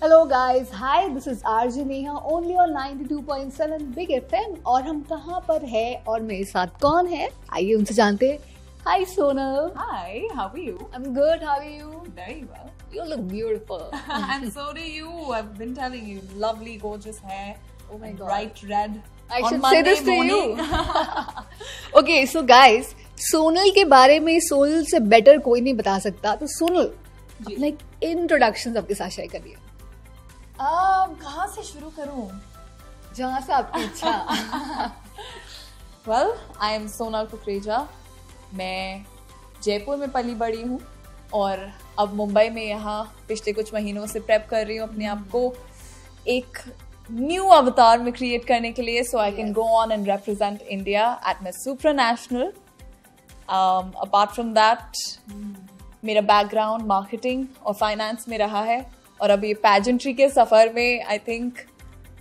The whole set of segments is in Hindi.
Hello guys, hi, this is RJ Neha only on 92.7 big FM. और हम कहाँ पर है और मेरे साथ कौन है, आइए उनसे जानते हैं। हाय Sonal. Hi, how are you? I'm good, how are you? Very well. You look beautiful. And so do you. I've been telling you, lovely, gorgeous hair. Oh my and God. Bright red. I on should Monday say this to morning. you. Okay, so guys, Sonal के बारे में सोनल से बेटर कोई नहीं बता सकता, तो सोनल अपना एक इंट्रोडक्शन सबके साथ शेयर करिए। कहाँ से शुरू करूँ? जहाँ से आपकी इच्छा। Well, I am Sonal Kukreja. मैं जयपुर में पली बड़ी हूँ और अब मुंबई में यहाँ पिछले कुछ महीनों से प्रेप कर रही हूँ अपने आप को एक न्यू अवतार में क्रिएट करने के लिए, so I can go on and represent India at Miss Supranational. Apart from that, मेरा बैकग्राउंड मार्केटिंग और फाइनेंस में रहा है और अब ये पैजेंट्री के सफर में आई थिंक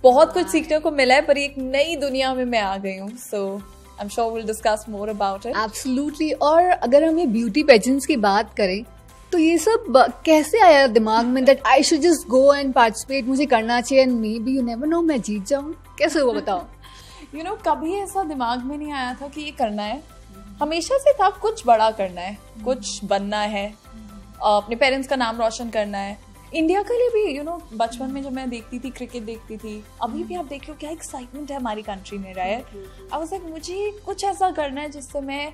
बहुत कुछ सीखने को मिला है, पर एक नई दुनिया में मैं आ गई हूँ। So I am sure will discuss more about it. Absolutely. और अगर हम ये ब्यूटी पेजेंट्स की बात करें तो ये सब कैसे आया दिमाग में that I should just go and participate, मुझे करना चाहिए and may be you never know मैं जीत जाऊँ? कैसे हुआ बताओ? यू नो कभी ऐसा दिमाग में नहीं आया था कि ये करना है, हमेशा से था कुछ बड़ा करना है, कुछ बनना है, अपने पेरेंट्स का नाम रोशन करना है। इंडिया के लिए भी यू नो बचपन में जब मैं देखती थी, क्रिकेट देखती थी, अभी भी आप देख लो क्या एक्साइटमेंट है हमारी कंट्री में, राइट? आई वाज लाइक मुझे कुछ ऐसा करना है जिससे मैं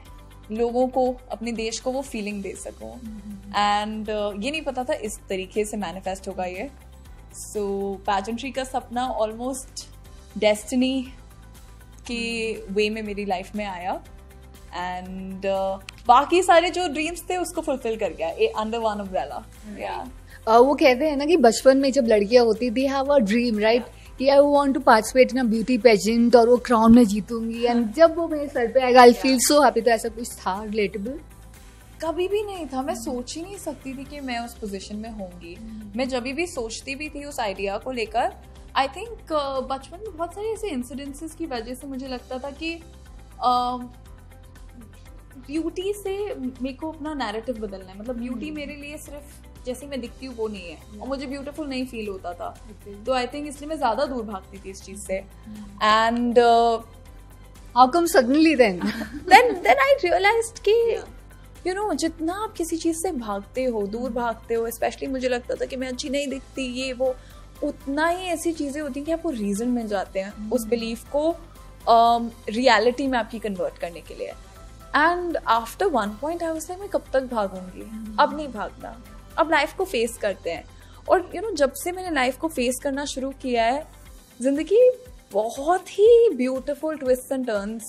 लोगों को, अपने देश को वो फीलिंग दे सकूं। एंड ये नहीं पता था इस तरीके से मैनिफेस्ट होगा ये। सो पैजेंट्री का सपना ऑलमोस्ट डेस्टिनी के वे में मेरी लाइफ में आया एंड बाकी सारे जो ड्रीम्स थे उसको फुलफिल कर गया अंडर वन अम्ब्रेला। वो कहते हैं ना कि बचपन में जब लड़कियां होती थी हैव अ ड्रीम, राइट, कि I want to participate in a beauty pageant और वो क्राउन में जीतूंगी एंड जब वो मेरे सर पे आएगा आई फील सो हैप्पी। तो ऐसा कुछ था रिलेटेबल? कभी भी नहीं था, मैं सोच ही नहीं सकती थी कि मैं उस पोजीशन में होंगी। मैं जब भी सोचती भी थी उस आइडिया को लेकर, आई थिंक बचपन में बहुत सारे ऐसे इंसिडेंसेस की वजह से मुझे लगता था कि ब्यूटी से मेरे को अपना नैरेटिव बदलना है। मतलब ब्यूटी मेरे लिए सिर्फ जैसे मैं दिखती हूँ वो नहीं है और मुझे ब्यूटीफुल नहीं फील होता था। तो आई थिंक इसलिए मैं ज्यादा दूर भागती थी इस चीज से। And how come suddenly then I realised कि यू नो जितना आप किसी चीज से भागते हो, दूर भागते हो, स्पेशली मुझे लगता था कि मैं अच्छी नहीं दिखती ये वो, उतना ही ऐसी चीजें होती हैं कि आपको रीजन मिल जाते हैं उस बिलीफ को रियलिटी में आपकी कन्वर्ट करने के लिए। And after one point I was like मैं कब तक भागूंगी, अब नहीं भागना, अब लाइफ को फेस करते हैं। और यू नो जब से मैंने लाइफ को फेस करना शुरू किया है, जिंदगी बहुत ही ब्यूटीफुल ट्विस्ट एंड टर्न्स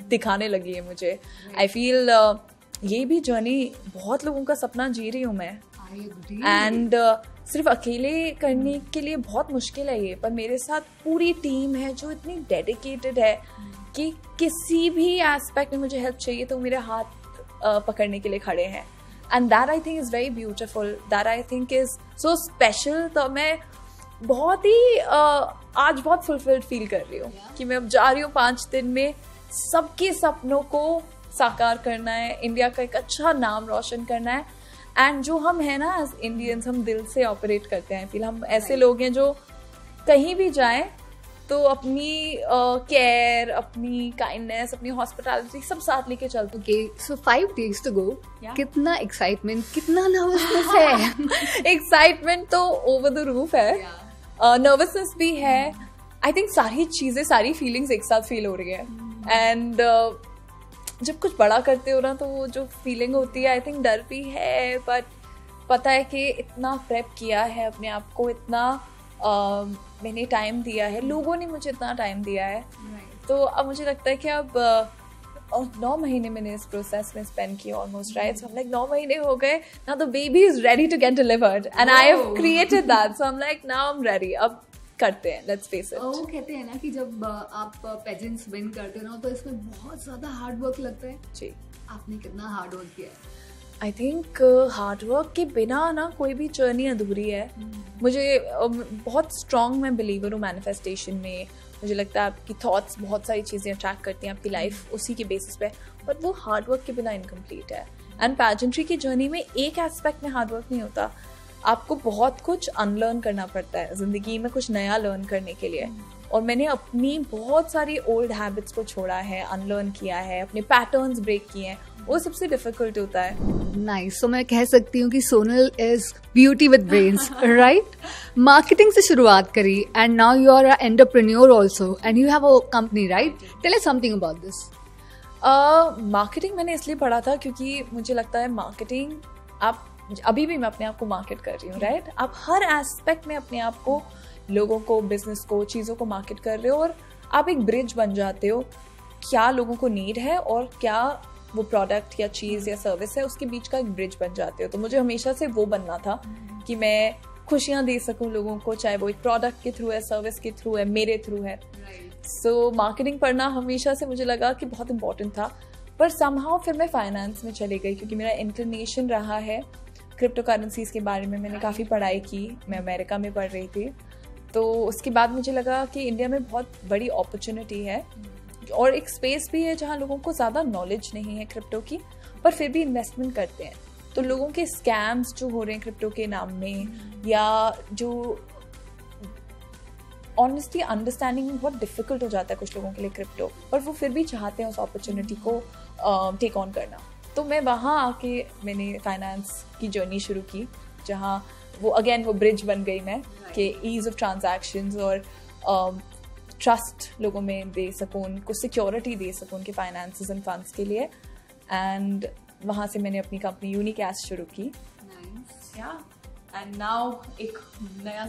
दिखाने लगी है मुझे। आई फील ये भी जर्नी बहुत लोगों का सपना जी रही हूँ मैं, एंड सिर्फ अकेले करने के लिए बहुत मुश्किल है ये, पर मेरे साथ पूरी टीम है जो इतनी डेडिकेटेड है कि किसी भी एस्पेक्ट में मुझे हेल्प चाहिए तो मेरे हाथ पकड़ने के लिए खड़े हैं। And that I think is very beautiful, that I think is so special. तो मैं बहुत ही आज बहुत फुलफिल्ड फील कर रही हूँ कि मैं अब जा रही हूँ 5 दिन में सबके सपनों को साकार करना है, इंडिया का एक अच्छा नाम रोशन करना है। एंड जो हम हैं ना एज इंडियंस, हम दिल से ऑपरेट करते हैं। फिर हम ऐसे लोग हैं जो कहीं भी जाएं तो अपनी केयर, अपनी काइंडनेस, अपनी हॉस्पिटैलिटी सब साथ लेके चलते। Okay, so 5 days to go, कितना एक्साइटमेंट, कितना नर्वसनेस है? एक्साइटमेंट तो ओवर द रूफ है, नर्वसनेस भी है। आई थिंक सारी चीजें, सारी फीलिंग्स एक साथ फील हो रही है। एंड जब कुछ बड़ा करते हो ना तो वो जो फीलिंग होती है, आई थिंक डर भी है, बट पता है कि इतना प्रेप किया है अपने आप को, इतना मैंने टाइम दिया है, लोगों ने मुझे इतना टाइम दिया है। तो अब मुझे लगता है कि अब 9 महीने मैंने इस प्रोसेस में स्पेंड किया ऑलमोस्ट, राइट? सो हम लाइक 9 महीने हो गए, now the baby is ready to get delivered and I have created that. So I am like now I am ready, अब करते हैं, लेट्स फेस इट। वो कहते हैं ना कि जब आप पेजेंट्स विन करते हो ना तो इसमें बहुत ज्यादा हार्ड वर्क लगता है। जी, आपने कितना हार्ड वर्क किया है? आई थिंक हार्ड वर्क के बिना ना कोई भी जर्नी अधूरी है। मुझे बहुत स्ट्रॉन्ग मैं बिलीवर हूँ मैनिफेस्टेशन में। मुझे लगता है आपकी थॉट्स बहुत सारी चीज़ें अट्रैक्ट करती हैं आपकी लाइफ उसी के बेसिस पे, बट वो हार्ड वर्क के बिना इनकम्प्लीट है। एंड पैजेंट्री की जर्नी में एक एस्पेक्ट में हार्ड वर्क नहीं होता, आपको बहुत कुछ अनलर्न करना पड़ता है ज़िंदगी में, कुछ नया लर्न करने के लिए। और मैंने अपनी बहुत सारी ओल्ड हैबिट्स को छोड़ा है, अनलर्न किया है, अपने पैटर्न्स ब्रेक किए हैं, वो सबसे डिफिकल्ट होता है। नाइस। सो मैं कह सकती हूँ कि Sonal is beauty with brains, right? Marketing से शुरुआत करी and now you are a entrepreneur also and you have a company, right? Tell us something about this. Marketing मैंने इसलिए पढ़ा था क्योंकि मुझे लगता है मार्केटिंग, आप अभी भी मैं अपने आप को मार्केट कर रही हूँ, राइट? आप हर एस्पेक्ट में अपने आप को, लोगों को, बिजनेस को, चीज़ों को मार्केट कर रहे हो और आप एक ब्रिज बन जाते हो। क्या लोगों को नीड है और क्या वो प्रोडक्ट या चीज़ या सर्विस है, उसके बीच का एक ब्रिज बन जाते हो। तो मुझे हमेशा से वो बनना था कि मैं खुशियाँ दे सकूँ लोगों को, चाहे वो एक प्रोडक्ट के थ्रू है, सर्विस के थ्रू है, मेरे थ्रू है। सो मार्केटिंग पढ़ना हमेशा से मुझे लगा कि बहुत इंपॉर्टेंट था। पर समहाउ फिर मैं फाइनेंस में चली गई क्योंकि मेरा इंक्लिनेशन रहा है क्रिप्टो करेंसीज के बारे में। मैंने काफ़ी पढ़ाई की, मैं अमेरिका में पढ़ रही थी। तो उसके बाद मुझे लगा कि इंडिया में बहुत बड़ी अपॉर्चुनिटी है और एक स्पेस भी है जहाँ लोगों को ज़्यादा नॉलेज नहीं है क्रिप्टो की, पर फिर भी इन्वेस्टमेंट करते हैं। तो लोगों के स्कैम्स जो हो रहे हैं क्रिप्टो के नाम में, या जो ऑनेस्टली अंडरस्टैंडिंग बहुत डिफिकल्ट हो जाता है कुछ लोगों के लिए क्रिप्टो, पर वो फिर भी चाहते हैं उस अपॉर्चुनिटी को टेक ऑन करना। तो मैं वहाँ आके मैंने फाइनेंस की जर्नी शुरू की, जहाँ वो अगेन वो ब्रिज बन गई मैं कि ईज ऑफ ट्रांजैक्शंस और ट्रस्ट लोगों में दे सकूँ, उनको सिक्योरिटी दे सकूँ उनके फाइनेंसेस एंड फंड्स के लिए। एंड वहाँ से मैंने अपनी कंपनी यूनिकैश शुरू की। एंड नाउ एक नया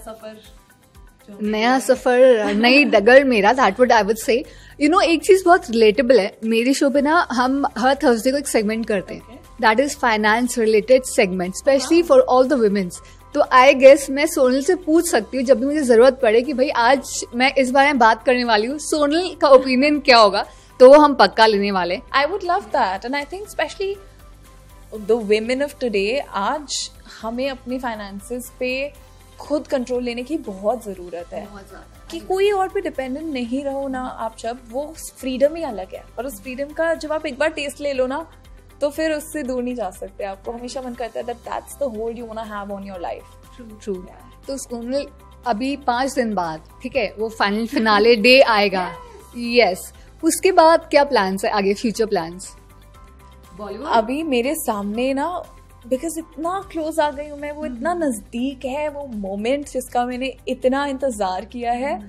सफर, नई डगर मेरा, that would I would say. You know, एक चीज बहुत रिलेटेबल है मेरे शो पे ना, हम हर थर्सडे को एक सेगमेंट करते हैं, that is finance related segment, specially for all the womens. तो आई गेस मैं सोनल से पूछ सकती हूँ जब भी मुझे जरूरत पड़े कि भाई आज मैं इस बारे में बात करने वाली हूँ, सोनल का ओपिनियन क्या होगा, तो वो हम पक्का लेने वाले। I would love that and I think specially the women of today, आज हमें अपने फाइनेंसेस पे खुद कंट्रोल लेने की बहुत ज़रूरत है कि कोई और पे डिपेंडेंट नहीं रहो ना आप। जब वो फ्रीडम ही अलग है, और उस फ्रीडम का जब आप एक बार टेस्ट ले लो ना, तो फिर उससे दूर नहीं जा सकते। आपको हमेशा मन करता है that that's the hold you wanna have on your life. True. तो सोनल, अभी 5 दिन बाद, ठीक है, वो फाइनल फिनाले डे आएगा। यस, उसके बाद क्या प्लान्स है आगे, फ्यूचर प्लान्स? बॉलीवुड अभी मेरे सामने ना, बिकॉज इतना क्लोज आ गई हूँ मैं, वो इतना नज़दीक है वो मोमेंट जिसका मैंने इतना इंतज़ार किया है,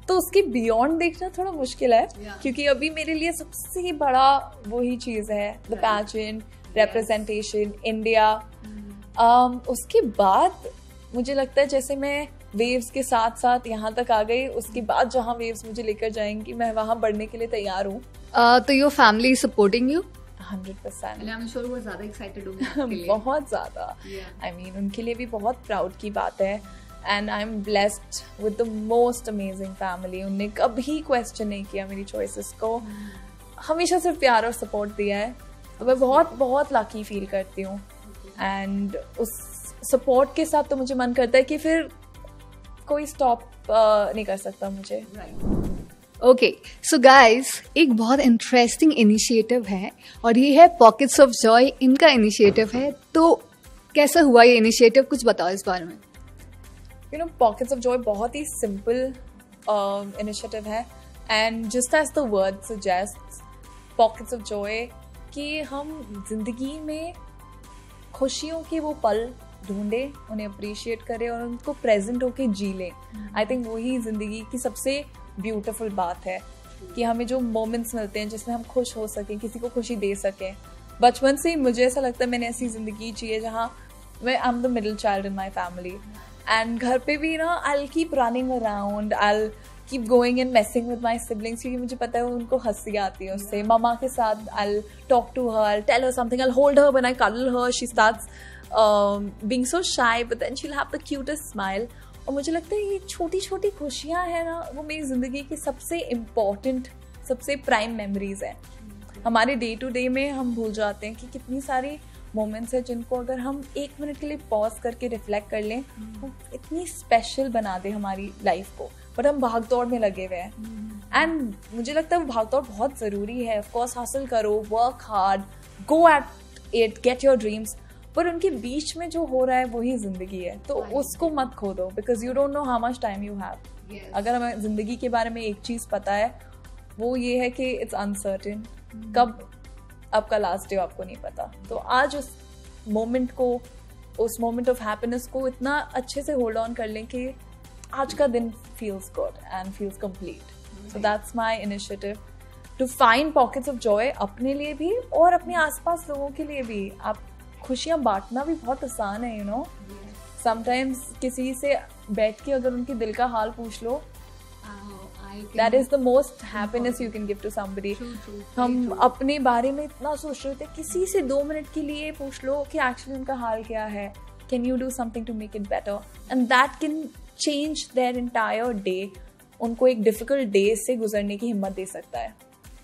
तो उसके बियॉन्ड देखना थोड़ा मुश्किल है। क्योंकि अभी मेरे लिए सबसे बड़ा वही चीज़ है, द पैजेंट, रिप्रेजेंटेशन, इंडिया। उसके बाद मुझे लगता है जैसे मैं वेव्स के साथ साथ यहाँ तक आ गई, उसके बाद जहाँ वेव्स मुझे लेकर जाएंगी मैं वहाँ बढ़ने के लिए तैयार हूँ। तो your family supporting you? 100%। I'm sure वो ज़्यादा एक्साइटेड होंगे बहुत ज़्यादा। आई मीन उनके लिए भी बहुत प्राउड की बात है। And I am blessed with the most amazing family. उनने कभी क्वेश्चन नहीं किया मेरी चॉइसेस को, हमेशा सिर्फ प्यार और सपोर्ट दिया है। तो मैं बहुत बहुत लकी फील करती हूँ। एंड उस सपोर्ट के साथ तो मुझे मन करता है कि फिर कोई स्टॉप नहीं कर सकता मुझे। ओके, सो गाइज, एक बहुत इंटरेस्टिंग इनिशिएटिव है और ये है पॉकेट्स ऑफ जॉय, इनका इनिशिएटिव है। तो कैसा हुआ ये इनिशिएटिव, कुछ बताओ इस बारे में। You know, pockets of joy बहुत ही सिंपल इनिशिएटिव है and just as the word suggest, pockets of joy, कि हम जिंदगी में खुशियों के वो पल ढूंढें, उन्हें अप्रिशिएट करें और उनको प्रेजेंट होके जी लें। आई थिंक वही जिंदगी की सबसे ब्यूटीफुल बात है कि हमें जो मोमेंट्स मिलते हैं जिसमें हम खुश हो सकें, किसी को खुशी दे सकें। बचपन से ही मुझे ऐसा लगता है मैंने ऐसी जिंदगी जी है जहाँ मैं I am the middle child in my family. And घर पे भी ना I will keep running around, I will keep going and messing with my siblings, क्योंकि मुझे पता है उनको हंसी आती है उससे। ममा के साथ I will talk to her, I will tell her something, I will hold her when I cuddle her, she starts being so shy but then she'll have the cutest smile। और मुझे लगता है ये छोटी छोटी खुशियाँ हैं ना, वो मेरी ज़िंदगी की सबसे इम्पॉर्टेंट, सबसे प्राइम मेमोरीज हैं। हमारे डे टू डे में हम भूल जाते हैं कि कितनी सारी मोमेंट्स हैं जिनको अगर हम 1 मिनट के लिए पॉज करके रिफ्लेक्ट कर लें, वो इतनी स्पेशल बना दे हमारी लाइफ को। बट हम भाग दौड़ में लगे हुए हैं एंड मुझे लगता है वो भाग दौड़ बहुत ज़रूरी है। ऑफकोर्स हासिल करो, work hard, go at it, get your dreams, पर उनके बीच में जो हो रहा है वही जिंदगी है, तो उसको मत खो दो, because you don't know how much time you have. अगर हमें जिंदगी के बारे में एक चीज पता है वो ये है कि इट्स अनसर्टेन, कब आपका लास्ट डे आपको नहीं पता। तो आज उस मोमेंट को, उस मोमेंट ऑफ हैप्पीनेस को इतना अच्छे से होल्ड ऑन कर लें कि आज का दिन feels good and feels complete. So that's my initiative, to find pockets of joy अपने लिए भी और अपने आसपास लोगों के लिए भी। आप खुशियाँ बांटना भी बहुत आसान है, यू नो। समटाइम्स किसी से बैठ के अगर उनके दिल का हाल पूछ लो, that is the most happiness you can give to somebody. हम अपने बारे में इतना सोच रहे होते हैं, किसी से 2 मिनट के लिए पूछ लो कि एक्चुअली उनका हाल क्या है, can you do something to make it better, and that can change their entire day. उनको एक difficult day से गुजरने की हिम्मत दे सकता है।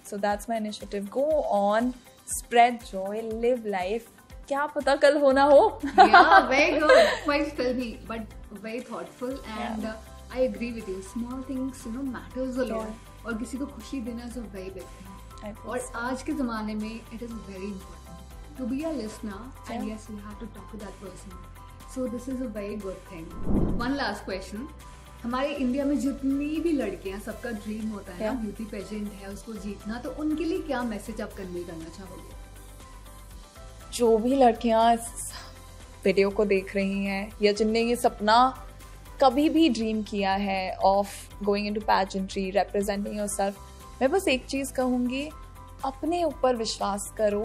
So that's my initiative. Go on, spread joy, live life. क्या पता कल होना हो। Yeah, very good. Quite filmy, but very thoughtful and I agree with you. Small things, you know, matters a lot. और किसी को खुशी देना is a very big thing. और आज के ज़माने में it is very important to be a listener and yes, you have to talk to that person. So this is a very good thing. One last question. हमारे इंडिया में जितनी भी लड़कियां, सबका ड्रीम होता है ना ब्यूटी पेजेंट है उसको जीतना, तो उनके लिए क्या मैसेज आप कन्वे करना चाहोगे? जो भी लड़कियां इस वीडियो को देख रही हैं या जिनने ये सपना कभी भी ड्रीम किया है of going into pageantry, representing yourself, मैं बस एक चीज़ कहूँगी, अपने ऊपर विश्वास करो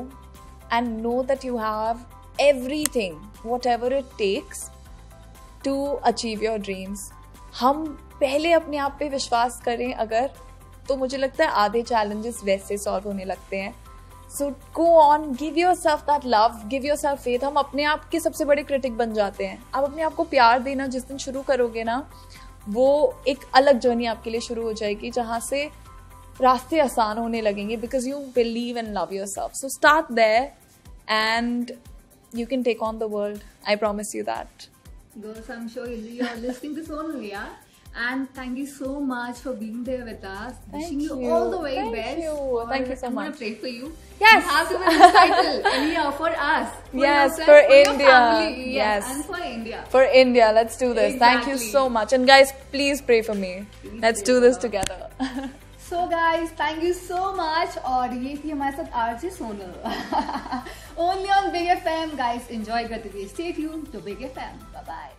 and know that you have everything whatever it takes to achieve your dreams. हम पहले अपने आप पे विश्वास करें अगर, तो मुझे लगता है आधे चैलेंजेस वैसे सॉल्व होने लगते हैं। So go on, give yourself that love, give yourself faith. हम अपने आप के सबसे बड़े क्रिटिक बन जाते हैं। आप अपने आप को प्यार देना जिस दिन शुरू करोगे ना, वो एक अलग जर्नी आपके लिए शुरू हो जाएगी जहाँ से रास्ते आसान होने लगेंगे, because you believe and love yourself. So start there and you can take on the world. I promise you that. Girls, I'm sure you are listening this only, yeah? And thank you so much for being there with us. Wishing you all the very best. Thank you so I'm much. gonna pray for you. Yes. You have to win this title. And yeah, for us. For yes, yourself, for India. India. Your family. Yes. And for India. For India. Let's do this. Exactly. Thank you so much. And guys, please pray for me. Let's do this together. So guys, thank you so much. और ये थी हमारे साथ RJ Sonal. Only on Big FM. Guys, enjoy करते हुए. Stay tuned to Big FM. Bye bye.